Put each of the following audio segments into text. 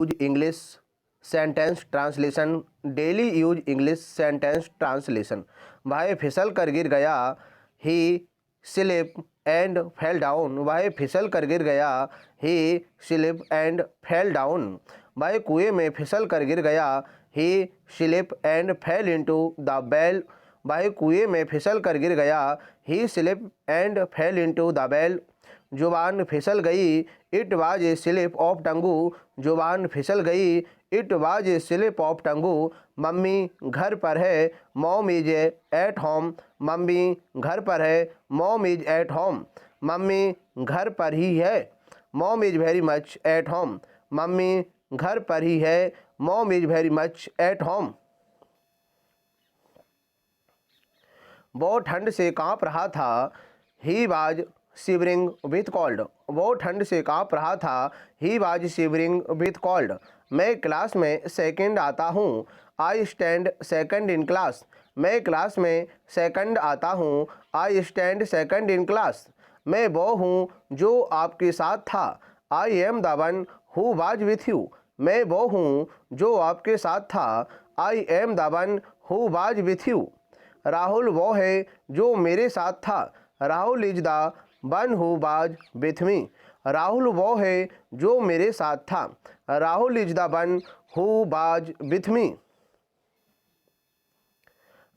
Use English sentence translation. Daily use English sentence translation. वह फिसल कर गिर गया। He slip and fell down. वह फिसल कर गिर गया। He slip and fell down. वह कुएं में फिसल कर गिर गया। He slip and fell into the well. वह कुएं में फिसल कर गिर गया। He slip and fell into the well. जुबान फिसल गई। It was a slip of tongue. जुबान फिसल गई। It was a slip of tongue. Mummy घर पर है। Mom is at home. Mummy घर पर है। Mom is at home. Mummy घर पर ही है। Mom is very much at home. Mummy घर पर ही है। Mom is very much at home. वो ठंड से काँप रहा था। He was shivering with cold. वो ठंड से काँप रहा था। He was shivering with cold. मैं क्लास में सेकंड आता हूँ। I stand second in class. मैं क्लास में सेकंड आता हूँ। I stand second in class. मैं वो हूँ जो आपके साथ था। I am the one who was with you. मैं वो हूँ जो आपके साथ था। I am the one who was with you. Rahul वो है जो मेरे साथ था। Rahul is the one who was with मी। राहुल वो है जो मेरे साथ था। Rahul is the one who was with me.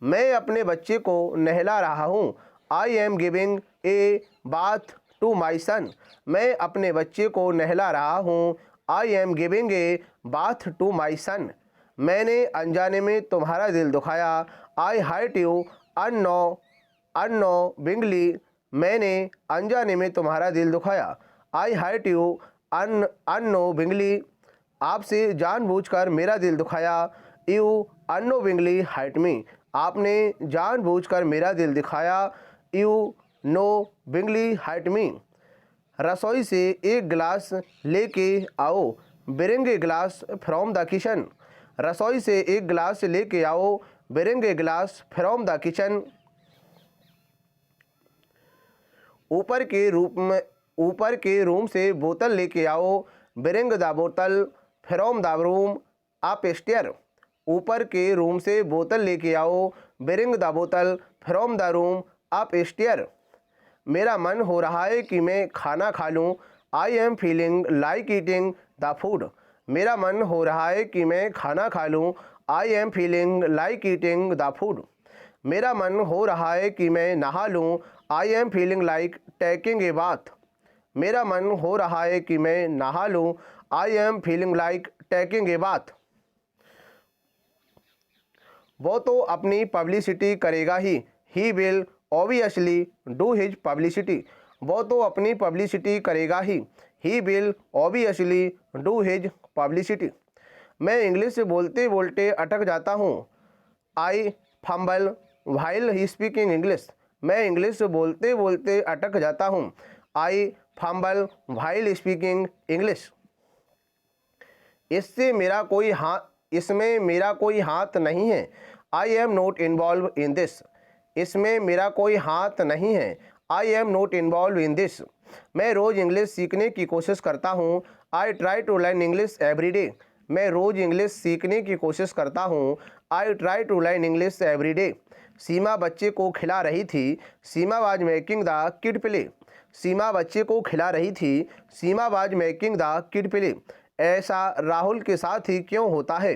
मैं अपने बच्चे को नहला रहा हूँ। I am giving a bath to my son. मैं अपने बच्चे को नहला रहा हूँ। I am giving a bath to my son. मैंने अनजाने में तुम्हारा दिल दुखाया। आई हर्ट यू अननोविंगली। मैंने अनजाने में तुम्हारा दिल दुखाया। आई हर्ट यू अननोविंगली। आपसे जानबूझकर मेरा दिल दुखाया। You अननोविंगली hurt me. आपने जानबूझकर मेरा दिल दिखाया। You knowingly hurt me. रसोई से एक गिलास लेके आओ। Bring a glass from the kitchen. रसोई से एक गिलास लेके आओ। Bring a glass from the kitchen. ऊपर के रूम से बोतल लेके आओ। ब्रिंग द बोतल from the room up stair. ऊपर के रूम से बोतल लेके आओ। ब्रिंग द बोतल from the room up stair. मेरा मन हो रहा है कि मैं खाना खा लूँ। I am feeling like eating the food. मेरा मन हो रहा है कि मैं खाना खा लूँ। I am feeling like eating the food. मेरा मन हो रहा है कि मैं नहा लूँ। I am feeling like taking a bath. मेरा मन हो रहा है कि मैं नहा लूँ। I am feeling like taking a bath. वो तो अपनी पब्लिसिटी करेगा he will obviously do his publicity. वो तो अपनी पब्लिसिटी करेगा he will obviously do his publicity. मैं इंग्लिश बोलते बोलते अटक जाता हूँ। I fumble while he speaking English. मैं इंग्लिश बोलते बोलते अटक जाता हूँ। I fumble while speaking English. इसमें मेरा कोई हाथ नहीं है। I am not involve in this. इसमें मेरा कोई हाथ नहीं है। I am not involve in this. मैं रोज़ इंग्लिश सीखने की कोशिश करता हूँ। I try to learn English every day. मैं रोज़ इंग्लिश सीखने की कोशिश करता हूँ। I try to learn English every day. Seema बच्चे को खिला रही थी। Seema was making the kid play. Seema बच्चे को खिला रही थी। Seema was making the kid play. ऐसा राहुल के साथ ही क्यों होता है।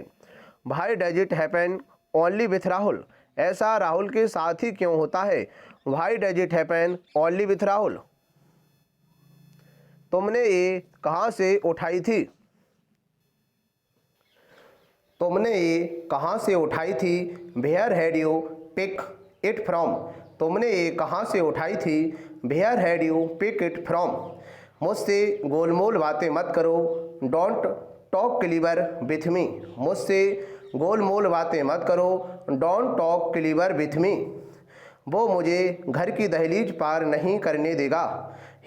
Why does it happen only with Rahul. ऐसा राहुल के साथ ही क्यों होता है। Why does it happen only with Rahul. तुमने ये कहाँ से उठाई थी। तुमने ये कहाँ से उठाई थी। Where had you pick it from. तुमने ये कहाँ से उठाई थी। Where had you pick it from. मुझसे गोलमोल बातें मत करो। Don't talk clever with me. मुझसे गोलमोल बातें मत करो। Don't talk clever with me. वो मुझे घर की दहलीज पार नहीं करने देगा।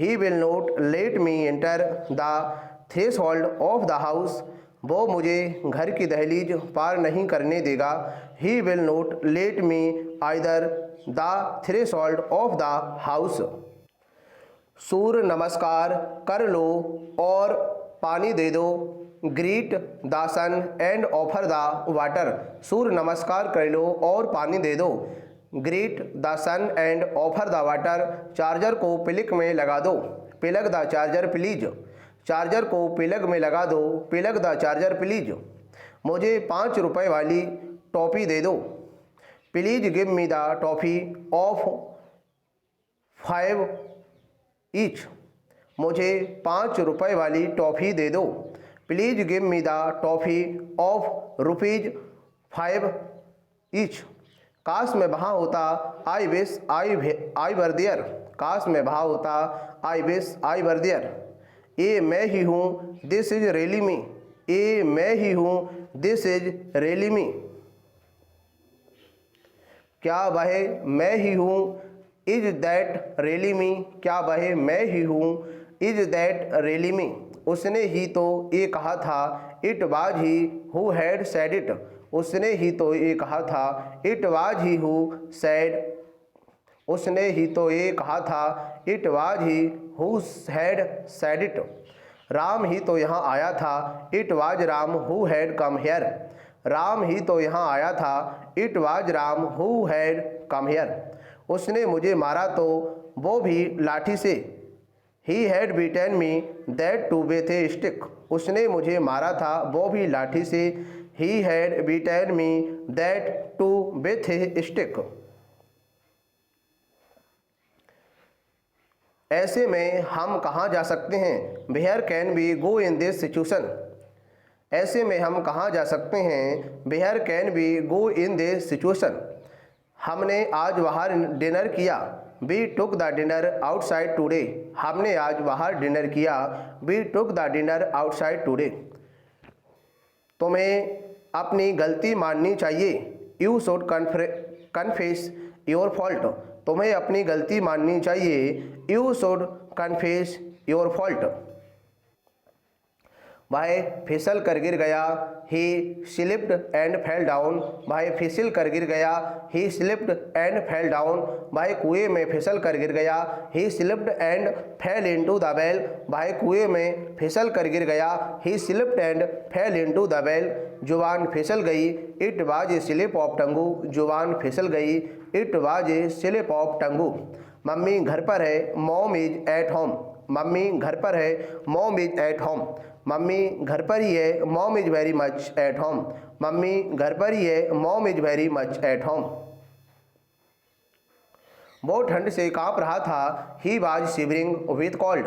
He will not let me enter the threshold of the house. वो मुझे घर की दहलीज पार नहीं करने देगा। He will not let me either the threshold of the house. Surya namaskar कर लो और पानी दे दो। Greet the sun and offer the water. Surya namaskar कर लो और पानी दे दो। Greet the sun and offer the water. Charger को प्लग में लगा दो। Plug the charger please. Charger को प्लग में लगा दो। Plug the charger please. मुझे 5 रुपए वाली टॉफ़ी दे दो। Please give me the toffee of 5 each. मुझे 5 रुपए वाली टॉफ़ी दे दो। Please give me the toffee of ₹5 each. काश मैं वहाँ होता। I wish I were there. काश मैं वहाँ होता। I wish I were there. ये मैं ही हूँ। This is really me. ये मैं ही हूँ। This is really me. क्या वह मैं ही हूँ। Is that really me. क्या वह मैं ही हूँ। Is that really me. उसने ही तो ये कहा था। It was he who had said it. उसने ही तो ये कहा था। It was he who said. उसने ही तो ये कहा था। It was he who had said it. Ram ही तो यहाँ आया था। It was Ram who had come here. Ram ही तो यहाँ आया था। It was Ram who had come here. उसने मुझे मारा तो वो भी लाठी से। He had beaten me that too with a stick। उसने मुझे मारा था वो भी लाठी से। He had beaten me that too with a stick। ऐसे में हम कहाँ जा सकते हैं। Where can we go in this situation। ऐसे में हम कहाँ जा सकते हैं। Where can we go in this situation। हमने आज बाहर डिनर किया। We took the dinner outside today। हमने आज बाहर डिनर किया। We took the dinner outside today। तुम्हें अपनी गलती माननी चाहिए। You should confess your fault। तुम्हें अपनी गलती माननी चाहिए। You should confess your fault। वह फिसल कर गिर गया। He slipped and fell down। वह फिसल कर गिर गया। He slipped and fell down। वह कुएं में फिसल कर गिर गया। He slipped and fell into the well। वह कुएं में फिसल कर गिर गया। He slipped and fell into the well। जुबान फिसल गई। It was a slip of tongue। जुबान फिसल गई। It was a slip of tongue। Mummy घर पर है। Mom is at home। Mummy घर पर है। Mom is at home। Mummy घर पर ही है। Mom is very much at home. Mummy घर पर ही है। Mom is very much at home. वो ठंड से काँप रहा था। He was shivering with cold.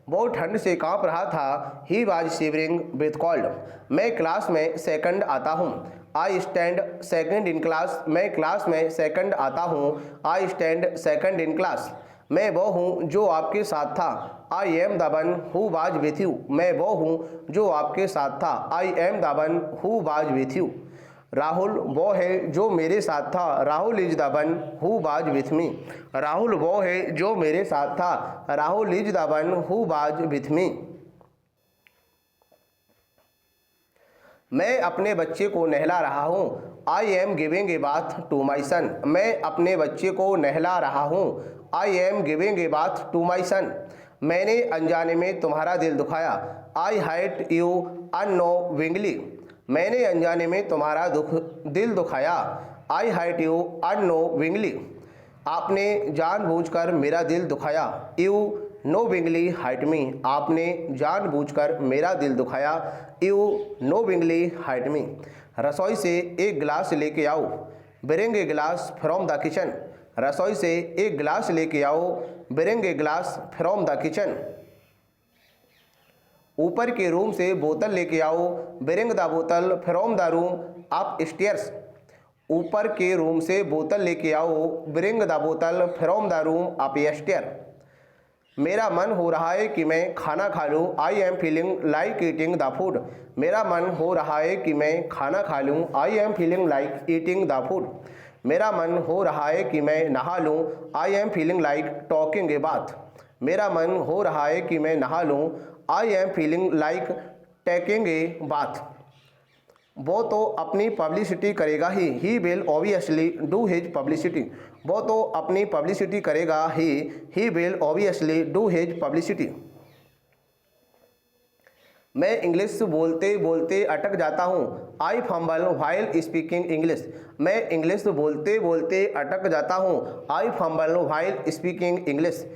वो ठंड से काँप रहा था। He was shivering with cold. मैं क्लास में सेकंड आता हूँ। I stand second in class. मैं क्लास में सेकंड आता हूँ। I stand second in class. मैं वो हूँ जो आपके साथ था। I am the one who was with you. मैं वो हूँ जो आपके साथ था। I am the one who was with you. Rahul वो है जो मेरे साथ था। Rahul is the one who was with मी। राहुल वो है जो मेरे साथ था। Rahul is the one who was with me. मैं अपने बच्चे को नहला रहा हूँ। I am giving a bath to my son. मैं अपने बच्चे को नहला रहा हूँ। I am giving a bath to my son. मैंने अनजाने में तुम्हारा दिल दुखाया। आई हर्ट यू अननोविंगली। मैंने अनजाने में तुम्हारा दिल दुखाया। आई हर्ट यू अननोविंगली। आपने जानबूझकर मेरा दिल दुखाया। You knowingly hurt me. आपने जानबूझकर मेरा दिल दुखाया। You knowingly hurt me. रसोई से एक गिलास लेके आओ। ब्रिंग ए गिलास फ्रॉम द किचन। रसोई से एक गिलास लेके आओ। ब्रिंग ए गिलास फ्रॉम द किचन। ऊपर के रूम से बोतल लेके आओ। ब्रिंग द बोतल from the room up stairs. ऊपर के रूम से बोतल लेके आओ। ब्रिंग द बोतल from the room up stair. मेरा मन हो रहा है कि मैं खाना खा लूँ। I am feeling like eating the food. मेरा मन हो रहा है कि मैं खाना खा लूँ। I am feeling like eating the food. मेरा मन हो रहा है कि मैं नहा लूँ। I am feeling like talking a bath. मेरा मन हो रहा है कि मैं नहा लूँ। I am feeling like taking a bath. वो तो अपनी पब्लिसिटी करेगा he will obviously do his publicity. वो तो अपनी पब्लिसिटी करेगा he will obviously do his publicity. मैं इंग्लिश बोलते बोलते अटक जाता हूँ। I fumble while speaking English. मैं इंग्लिश बोलते बोलते अटक जाता हूँ। I fumble while speaking English.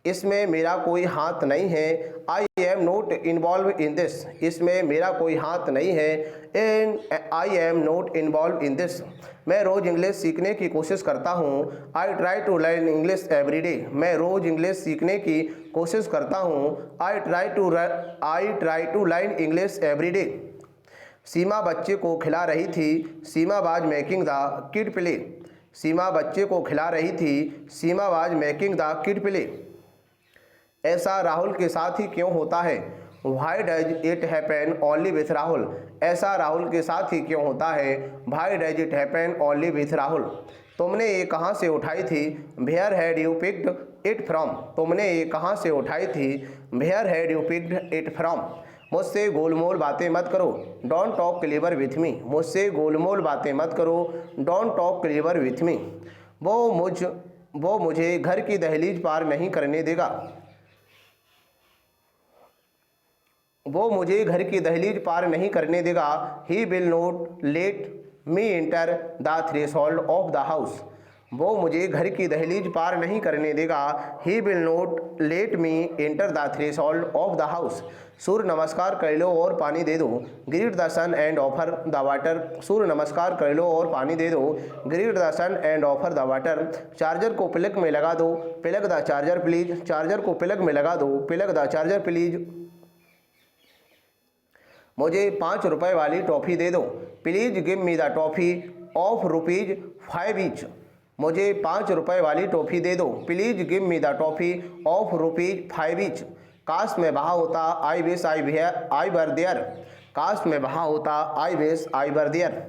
इसमें मेरा कोई हाथ नहीं है। I am not involve in this. इसमें मेरा कोई हाथ नहीं है। And I am not involve in this. मैं रोज़ इंग्लिश सीखने की कोशिश करता हूँ। I try to learn English every day. मैं रोज़ इंग्लिश सीखने की कोशिश करता हूँ। I try to learn English every day. Seema बच्चे को खिला रही थी। Seema was making the kid play. Seema बच्चे को खिला रही थी। Seema was making the kid play. ऐसा राहुल के साथ ही क्यों होता है? Why does it happen only with Rahul? ऐसा राहुल के साथ ही क्यों होता है? Why does it happen only with Rahul? तुमने ये कहाँ से उठाई थी? Where had you picked it from? तुमने ये कहाँ से उठाई थी? Where had you picked it from? मुझसे गोलमोल बातें मत करो। Don't talk clever with me. मुझसे गोलमोल बातें मत करो। Don't talk clever with me. वो मुझे घर की दहलीज पार नहीं करने देगा। वो मुझे घर की दहलीज पार नहीं करने देगा। He will not let me enter the threshold of the house. वो मुझे घर की दहलीज पार नहीं करने देगा। He will not let me enter the threshold of the house. Surya namaskar कर लो और पानी दे दो। Greet the sun and offer the water. Surya namaskar कर लो और पानी दे दो। Greet the sun and offer the water. Charger को प्लग में लगा दो। Plug the charger please. Charger को प्लग में लगा दो। Plug the charger please. मुझे 5 रुपए वाली टॉफ़ी दे दो। Please give me the toffee of ₹5 each. मुझे 5 रुपए वाली टॉफ़ी दे दो। Please give me the toffee of ₹5 each. काश मैं वहाँ होता। I wish I were there. काश मैं वहाँ होता। I wish I were there.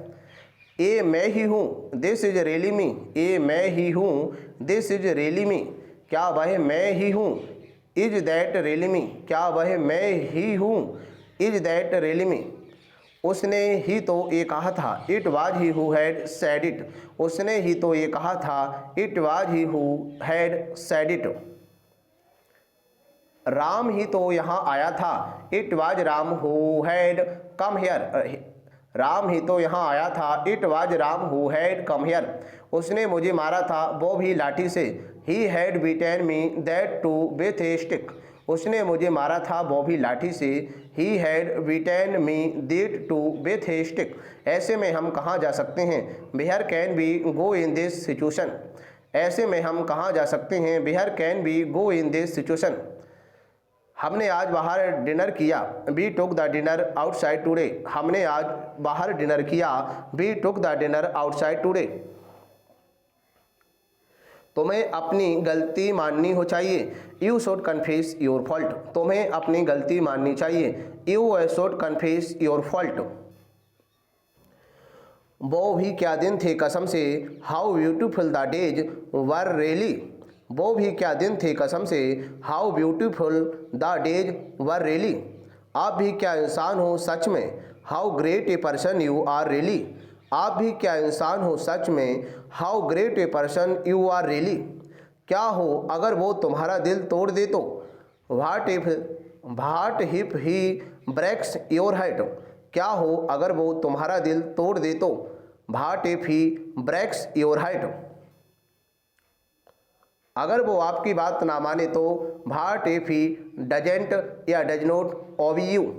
ये मैं ही हूँ। This is really me. ये मैं ही हूँ। This is really me. क्या वह मैं ही हूँ? Is that really me. क्या वह मैं ही हूँ? Is that really me. उसने ही तो ये कहा था। It was he who had said it. उसने ही तो ये कहा था। It was he who had said it. Ram ही तो यहाँ आया था। It was Ram who had come here. Ram ही तो यहाँ आया था। It was Ram who had come here. उसने मुझे मारा था, वो भी लाठी से। He had beaten me that too with a stick. उसने मुझे मारा था, वो भी लाठी से। He had beaten me that too with a stick. ऐसे में हम कहाँ जा सकते हैं? Where can we go in this situation. ऐसे में हम कहाँ जा सकते हैं? Where can we go in this situation. हमने आज बाहर डिनर किया। We took the dinner outside today. हमने आज बाहर डिनर किया। We took the dinner outside today. तुम्हें अपनी गलती माननी हो चाहिए। You should confess your fault. तुम्हें अपनी गलती माननी चाहिए। You should confess your fault. वो भी क्या दिन थे कसम से। How beautiful the days were really. वो भी क्या दिन थे कसम से। How beautiful the days were really. आप भी क्या इंसान हो सच में। How great a person you are really. आप भी क्या इंसान हो सच में। How great a person you are really. क्या हो अगर वो तुम्हारा दिल तोड़ दे तो। What if he breaks your heart. क्या हो अगर वो तुम्हारा दिल तोड़ दे तो। What if he breaks your heart. अगर वो आपकी बात ना माने तो। व्हाट इफ ही डजेंट या डज नॉट ओबी यू।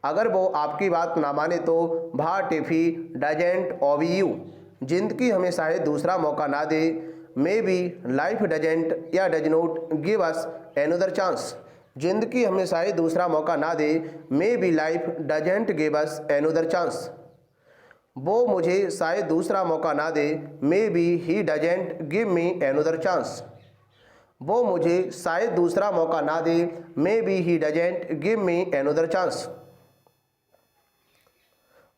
अगर वो आपकी बात ना माने तो। What if he doesn't obey you. जिंदगी हमें शायद दूसरा मौका ना दे। मे बी लाइफ डजेंट या does not give us another chance. जिंदगी हमें शायद दूसरा मौका ना दे। Maybe life doesn't give us another chance. वो मुझे शायद दूसरा मौका ना दे। Maybe he doesn't give me another chance. वो मुझे शायद दूसरा मौका ना दे। Maybe he doesn't give me another chance.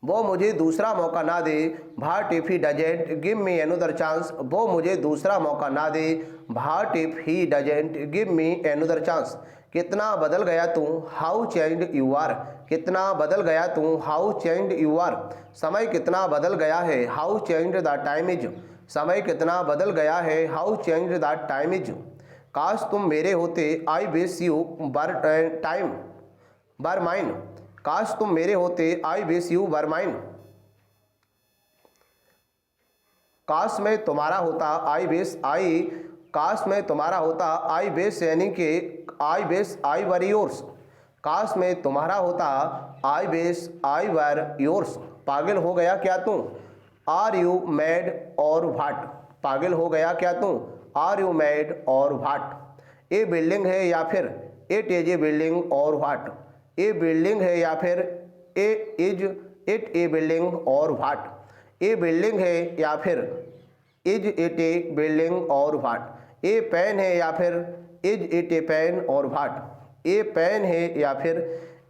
वो मुझे दूसरा मौका ना दे। What if he doesn't give me another chance. वो मुझे दूसरा मौका ना दे। What if he doesn't give me another chance. कितना बदल गया तू। How changed you are. कितना बदल गया तू। How changed you are. समय कितना बदल गया है। How changed the time is. समय कितना बदल गया है। How changed the time is. काश तुम मेरे होते। I wish you were time were mine. काश तुम मेरे होते, I wish you were mine. काश मैं तुम्हारा होता, काश मैं तुम्हारा होता, आई विश यानी कि आई विश आई वर योर्स। काश मैं तुम्हारा होता, I wish I were yours. पागल हो गया क्या तू, आर यू मैड और व्हाट। पागल हो गया क्या तू, आर यू मैड और व्हाट। ए बिल्डिंग है या फिर इट इज ए बिल्डिंग और व्हाट। ए बिल्डिंग है या फिर ए इज इट ए बिल्डिंग और व्हाट। ए बिल्डिंग है या फिर इज इट ए बिल्डिंग और व्हाट। ए पेन है या फिर is it a pain or what. A pen है या फिर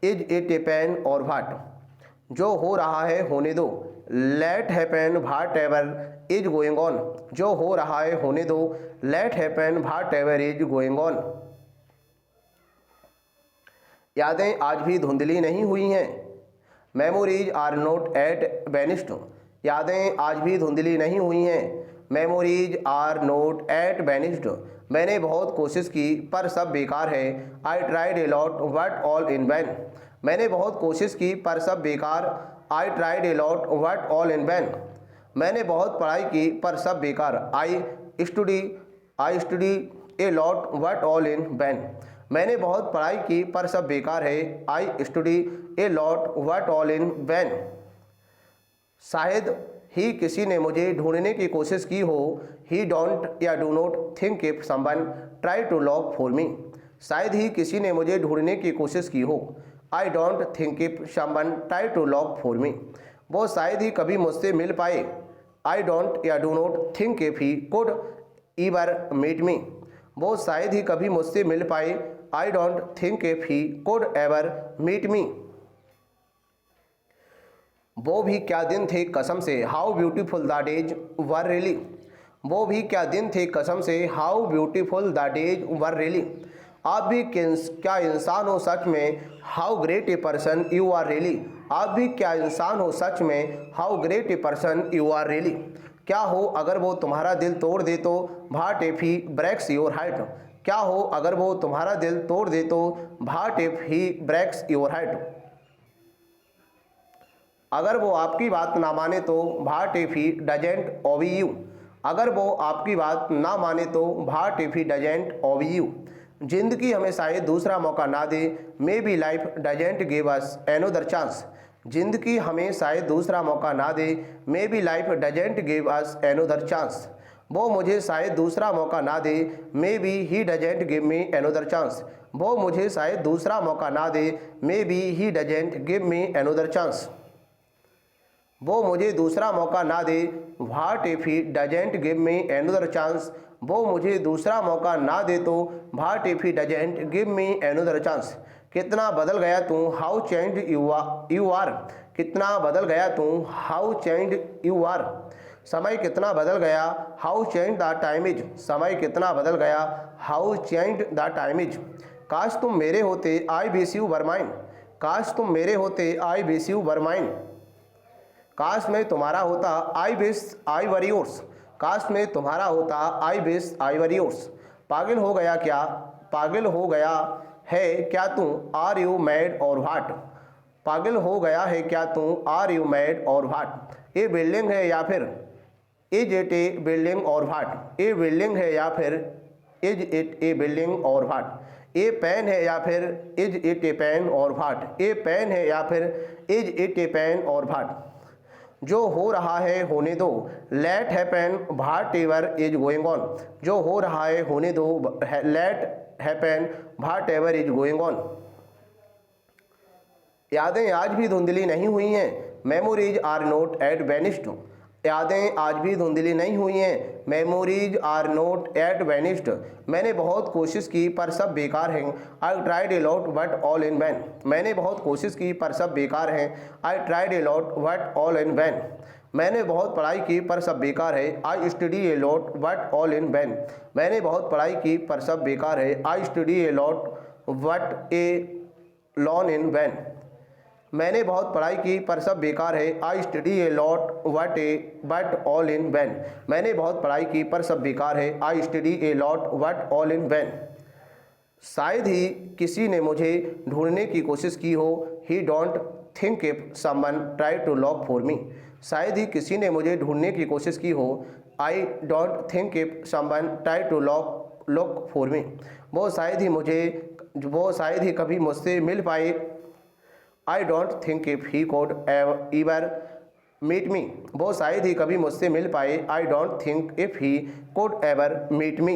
is it a pain or what. जो हो रहा है होने दो, let happen whatever is going on. जो हो रहा है होने दो, let happen whatever is going on. यादें आज भी धुंधली नहीं हुई हैं, memories are not at vanished. यादें आज भी धुंधली नहीं हुई हैं, memories are not at vanished. मैंने बहुत कोशिश की पर सब बेकार है, I tried a lot but all in vain. मैंने बहुत कोशिश की पर सब बेकार, I tried a lot but all in vain. मैंने बहुत पढ़ाई की पर सब बेकार, I study a lot but all in vain. मैंने बहुत पढ़ाई की पर सब बेकार है, I study a lot but all in vain. शायद ही किसी ने मुझे ढूंढने की कोशिश की हो, ही डोंट या do not think if someone try to lock for me. शायद ही किसी ने मुझे ढूंढने की कोशिश की हो, I don't think if someone try to lock for me. वो शायद ही कभी मुझसे मिल पाए, आई डोंट या do not think if he could ever meet me. वो शायद ही कभी मुझसे मिल पाए, I don't think if he could ever meet me. वो भी क्या दिन थे कसम से, how beautiful the days were really. वो भी क्या दिन थे कसम से, how beautiful the days were really. आप भी क्या इंसान हो सच में, how great a person you are really. आप भी क्या इंसान हो सच में, how great a person you are really. क्या हो अगर वो तुम्हारा दिल तोड़ दे तो, what if he breaks your heart. क्या हो अगर वो तुम्हारा दिल तोड़ दे तो, what if he breaks your heart. अगर वो आपकी बात ना माने तो, what if he doesn't obey you. अगर वो आपकी बात ना माने तो, what if he doesn't obey you. जिंदगी हमें शायद दूसरा मौका ना दे, maybe life doesn't give us another chance. जिंदगी हमें शायद दूसरा मौका ना दे, maybe life doesn't give us another chance. वो मुझे शायद दूसरा मौका ना दे, maybe he doesn't give me another chance. वो मुझे शायद दूसरा मौका ना दे, maybe he doesn't give me another chance. वो मुझे दूसरा मौका ना दे, what if he doesn't give me another chance. वो मुझे दूसरा मौका ना दे तो, what if he doesn't give me another chance. कितना बदल गया तू, हाउ चेंज्ड यू आर। कितना बदल गया तू, हाउ चेंज्ड यू आर। समय कितना बदल गया, how changed the time is. समय कितना बदल गया, how changed the time is. काश तुम मेरे होते, I wish you were mine. काश तुम मेरे होते, I wish you were mine. काश मैं तुम्हारा होता, I wish I were yours. काश मैं तुम्हारा होता, I wish I were yours. पागल हो गया क्या, पागल हो गया है क्या तू, आर यू मैड और व्हाट। पागल हो गया है क्या तू, आर यू मैड और व्हाट। ए बिल्डिंग है या फिर इज इट ए बिल्डिंग और व्हाट। ए बिल्डिंग है या फिर इज इट ए बिल्डिंग और व्हाट। ए पेन है या फिर is it a pain or what. A pen है या फिर is it a pain or what. जो हो रहा है होने दो, let happen whatever is going on. जो हो रहा है होने दो, let happen whatever is going on. यादें आज भी धुंधली नहीं हुई हैं, memories are not at vanished. यादें आज भी धुंधली नहीं हुई हैं, memories are not at vanished. मैंने बहुत कोशिश की पर सब बेकार हैं, I tried a lot but all in vain. मैंने बहुत कोशिश की पर सब बेकार हैं, I tried a lot but all in vain. मैंने बहुत पढ़ाई की पर सब बेकार है, I study a lot but all in vain. मैंने बहुत पढ़ाई की पर सब बेकार है, I study a lot but a lawn in vain. मैंने बहुत पढ़ाई की पर सब बेकार है, I study a lot but all in vain. मैंने बहुत पढ़ाई की पर सब बेकार है, I study a lot but all in vain. शायद ही किसी ने मुझे ढूंढने की कोशिश की हो। He don't think if someone try to lock for me. शायद ही किसी ने मुझे ढूंढने की कोशिश की हो। I don't think if someone try to lock for me. वो शायद ही कभी मुझसे मिल पाए। I don't think if he could ever meet me. वो शायद ही कभी मुझसे मिल पाए। I don't think if he could ever meet me.